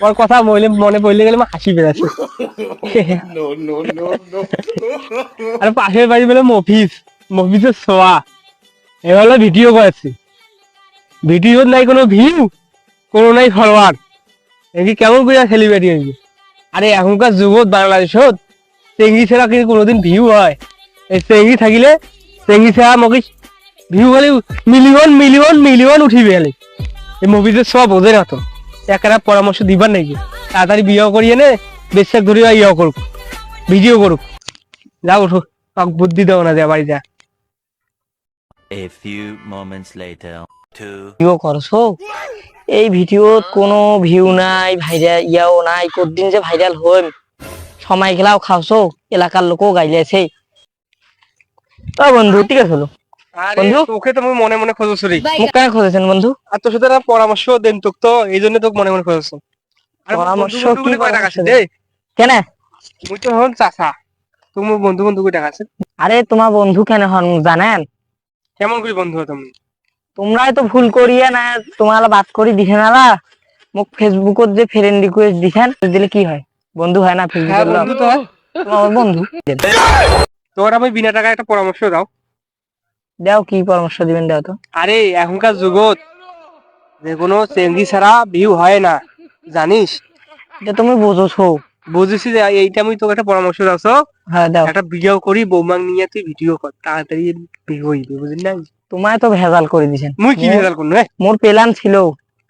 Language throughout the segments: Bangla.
ওর কথা মনে পড়লে গেলে হাসি বেড়াচ্ছে। আর পাশের বাড়ি বলে মফিসের সোয়া এবার ভিডিও করেছে, ভিডিও নাই কোনো ভিউ, কোনো নাই ফলোয়ার, এটি কেমন করে সেলিব্রিটি হয়েছে? আরে এখনকার যুগত বাংলাদেশত চেঙ্গি ছাড়া কিন্তু কোনোদিন ভিউ হয়? এই চেঙ্গি থাকিলে চেঙ্গি ছাড়া মকি ভিউ খালি মিলিয়ন মিলিয়ন মিলিয়ন উঠিবে খালি। এই মুভিদের সব বোঝে না তো, একটা পরামর্শ দিবার নাকি? তাড়াতাড়ি বিয়ে করিয়ে নে, বেশাক ধরে ইয়ে করুক, ভিডিও করুক। যা উঠো, বুদ্ধি দেও না, যা বাড়ি যা। A few moments later. Video করছো, এই ভিডিও কোনো ভিউ নাই, ভাইরাল ইয়াও নাই, কতদিন যে ভাইরাল হইম, সময় গেলাও খাওছো, এলাকার লোকও গাইলেছে। ও বন্ধু ঠিক আছে হলো। আরে বন্ধু তোকে তো আমি মনে মনে খোঁজছি রে। মুখ কেন খুঁজেছেন বন্ধু? আর তোর সাথে পরামর্শ দেন তোকে, তো এই জন্য তোকে মনে মনে খোঁজছি। আরে পরামর্শ বন্ধু কি বলে কয় টাকা আছে পরামর্শ দে? কেন? মুই তো হন চাচা, তুমি বন্ধু কয় টাকা আছে? আরে তোমার বন্ধু কেন হন জানেন? কেমন করে বন্ধু হো তুমি? তোমরাই তো ভুল করিয়া না, তোমার বাদ করি দিছে না, মোক ফেসবুকত যে ফ্রেন্ড রিকোয়েস্ট দিছেন, দিলে কি হয়? বন্ধু হয় না হ্যাঁ ফেসবুকের বন্ধু তো হয়। তোমার বন্ধু। তোর আমি বিনা টাকায় একটা পরামর্শ দাও। দাও, কি পরামর্শ দিবেন দাও তো। আরে এখনকার যুগত যে কোনো চেঙ্গি ছাড়া ভিউ হয় না, জানিস? এটা তুমি বোঝোছো? বুঝেছি যে এইটা আমি তোকে একটা পরামর্শ দাও। হ্যাঁ দাও। একটা ভিডিও করি, বৌমাং নিয়ে তুই ভিডিও কর, তাড়াতাড়ি ভিউ হইবে, বুঝলি না? তোমায় তো ভেজাল করে দিছেন। মুই কি ভেজাল করবো? মোর প্ল্যান ছিল,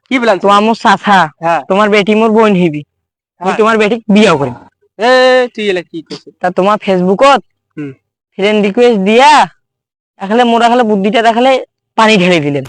কি প্ল্যান? তোমার মোর চাচা, হ্যাঁ তোমার বেটি মোর বোন হইবি, আমি হ্যাঁ। তোমার বেটি বিয়া করি। এ তুই এলা কি করছিস? তা তোমার ফেসবুকত হুম। ফ্রেন্ড রিকোয়েস্ট দিয়া এখানে মোরা খালে বুদ্ধিটা দেখালে পানি ঢেলে দিলেন।